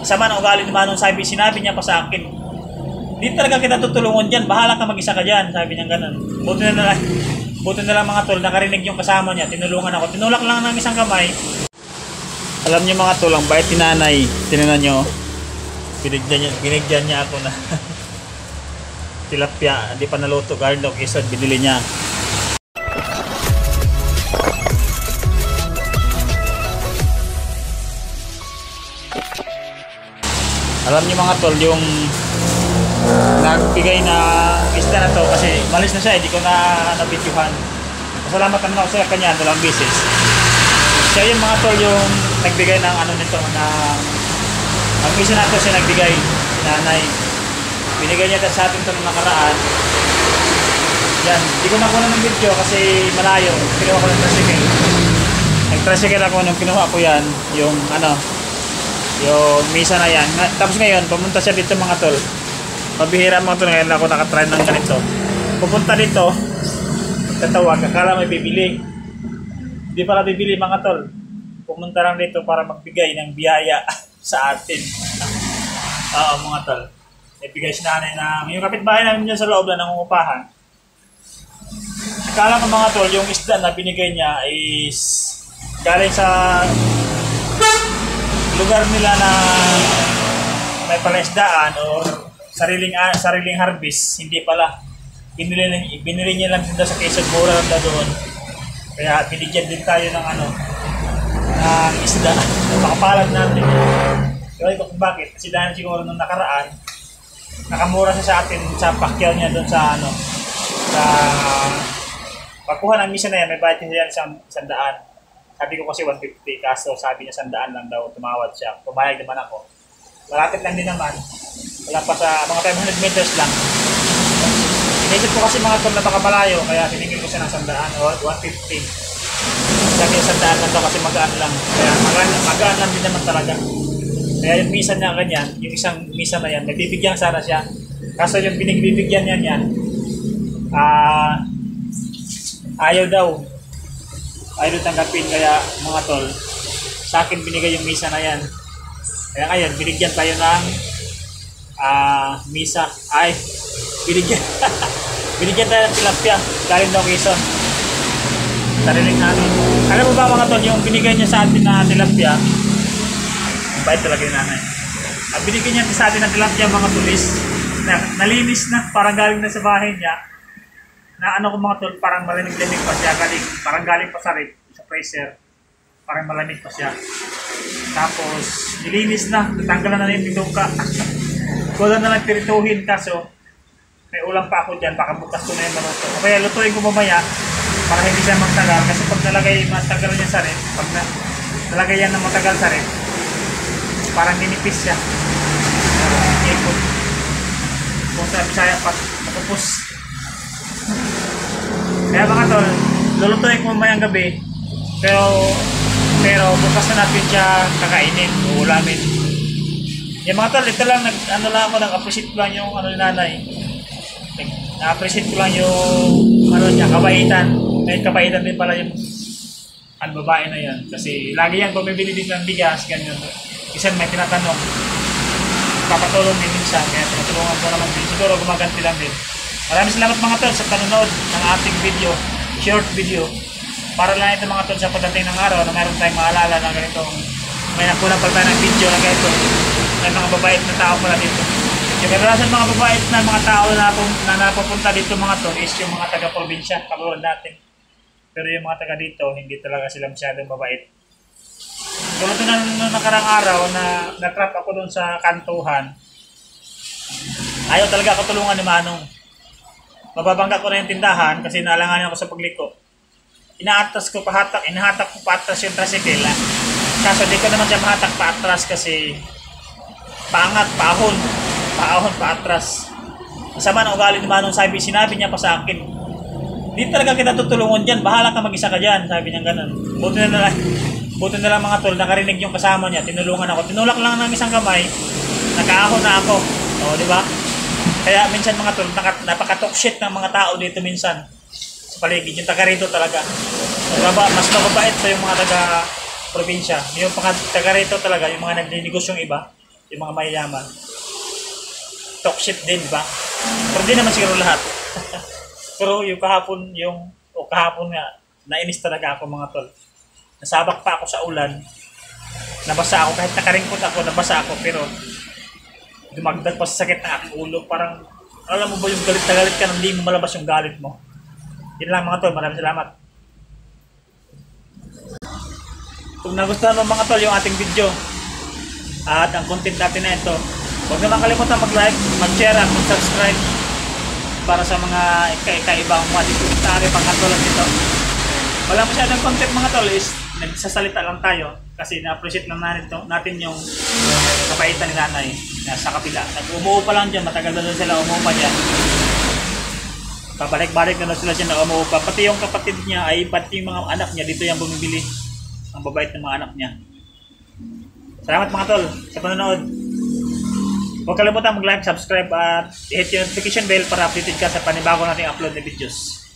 Masama na ugali ni Manong, sinabi niya pa sa akin. Di talaga kita tutulungan dyan, bahala ka mag-isa ka dyan, sabi niya ganun. Buti na lang mga tol, nakarinig yung kasama niya, tinulungan ako. Tinulak lang ng isang kamay. Alam niyo mga tol, ang bait ni nanay, tinanan niyo, binigyan niya ako na tilapia, hindi pa naluto, galing daw kisod, binili niya. Alam niyo mga tol, yung nagbigay na isda na to kasi malis na siya, hindi ko na nabidyohan. Salamat naman ako sa kanya dalawang beses. Siya yung mga tol yung nagbigay ng ano nito na ang isa na to siya nagbigay, nanay. Binigay niya sa atin ito nung nakaraan. Yan, hindi ko nakuha ng video kasi malayo. Kinuha ko ng tricycle. Nag-tricycle ako nung kinuha ko yan, yung ano, yung misa na yan. Tapos ngayon, pumunta siya dito mga tol. Pabihira mga tol, ngayon ako nakatry ng ganito. Pupunta dito, tatawag, akala may bibili. Hindi pala bibili mga tol. Pumunta lang dito para magbigay ng biyaya sa atin. Oo mga tol. Ibigay si nanay ng, yung kapitbahay namin dyan sa loob na nangungupahan. Akala ko mga tol, yung isda na binigay niya is galing sa lugar nila na may palaisdaan o sariling harvest, hindi pala. Binili niya lang din sa Quezon, mura lang na doon. Kaya binigyan din tayo ng ano, ng isda. Makapalag natin. Kaya ito kung bakit, kasi dahil siguro nung nakaraan, nakamura siya sa atin sa pakyaw niya doon sa ano, sa pagkuha ng misa na yan, may bayad niya yan 100. Sabi ko kasi 150, kaso sabi niya 100 lang daw, tumawad siya. Pumayag naman ako. Malapit lang din naman. Wala pa sa mga 500 meters lang. Inisip ko kasi mga tol na baka malayo, kaya siningil ko siya ng 100 o 150. Sabi niya 100 lang daw kasi magaan lang. Kaya magaan lang din naman talaga. Kaya yung misa niya ganyan, yung isang misa na yan, may bibigyan sana siya. Kaso yung binigbibigyan niya yan, ayaw daw. Ayaw tanggapin, kaya mga tol, sa akin binigay yung misa na yan. Kaya ngayon, binigyan tayo ng misa. Ay, binigyan tayo ng tilapia. Galing daw Quezon. Sariling namin. Alam mo ba mga tol, yung binigay niya sa atin na tilapia, bait talaga yung nanay. At binigyan niya sa atin ng tilapia mga tulis, nalinis na, parang galing na sa bahay niya. Na ano ko mga tol, parang malamig-lamig pa siya, parang galing pa sa rip, sa freezer, parang malamig pa siya. Tapos, nilinis na, natanggalan na yung bituka. Wala na lang pirituhin, kaso may ulam pa ako dyan, baka bukas ko na yung maluto. O kaya lutuin ko mamaya, para hindi siya magtagal, kasi pag nalagay matagal niya sa rip, pag nalagay yan ng matagal sa rip, parang ninipis siya. Ikot. Kung sa Bisaya, patupos. Kaya mga tol, lulutuin ko mamayang gabi, pero bukas na natin siya kakainin o ulamin. Yung mga tol, ito lang, nag-appreciate ko lang yung ano ni nanay. Na-appreciate ko lang yung ano niya, kabaitan. Kahit kabaitan din pala yung babae na yan. Kasi lagi yan bumibili din ng bigas, ganyan. Kasi may tinatanong, papatulong din minsan, kaya tinatulungan ko naman din. Siguro gumaganti lang din. Maraming salamat mga tol sa panonood ng ating video, short video. Para lang ito mga tol sa pagdating ng araw na mayroon tayong maalala na ganitong may nakulang pala tayo ng video na ganito. May mga babait na tao pala dito. Yung kadalasan mga babait na mga tao na napupunta dito mga tol is yung mga taga-probinsya, katulad natin. Pero yung mga taga dito, hindi talaga sila masyadong babait. Tulad na nakarang araw na natrap ako doon sa kantuhan, ayaw talaga ako tulungan ni Manong. Mababangga ko na yung tindahan kasi naalanganin ako sa pagliko. Inaatras ko pahatak, inahatak ko paatras yung tricycle. Kaso di ko naman siya mahatak paatras kasi paangat, paahon, paatras. Masama na ugali ni Manong, sinabi niya pa sa akin. Di talaga kita tutulungan dyan, bahala ka mag-isa ka dyan, sabi niya ganun. Buti na lang mga tol, nakarinig yung kasama niya, tinulungan ako. Tinulak lang ng isang kamay, nakaahon na ako. O, di ba? Kaya minsan mga tol, napaka-talk shit ng mga tao dito minsan sa paligid. Yung taga rito talaga. Mas mababait pa yung mga taga-probinsya. Yung taga rito talaga, yung mga nagninegosyo yung iba, yung mga mayayaman. Talk shit din, ba? Pero di naman siguro lahat. Pero yung kahapon nga, nainis talaga ako mga tol. Nasabak pa ako sa ulan. Nabasa ako, kahit nakaringkot ako, nabasa ako, pero dumagdag pa sa sakit ng aking ulo. Parang, alam mo ba yung galit na galit ka nang hindi mo malabas yung galit mo. Yun lang mga tol, maraming salamat. Kung nagustuhan mo mga tol yung ating video at ang content natin na ito, huwag naman kalimutan mag-like, mag-share at mag-subscribe para sa mga ika-ibang mga dokumentary pang katulad nito. Wala masyadong content mga tol, is nagsasalita lang tayo kasi na-appreciate lang natin yung kapaitan ni nanay na sa kapila. Nag-umuo pa lang dyan, matagal na doon sila umuo pa dyan. Pabalik-balik na sila siya na umuo pa. Pati yung kapatid niya ay pati yung mga anak niya dito yung bumibili. Ang babait ng mga anak niya. Salamat mga tol sa panonood. Huwag kalimutan mag-like, subscribe at hit yung notification bell para updated ka sa panibago nating upload na videos.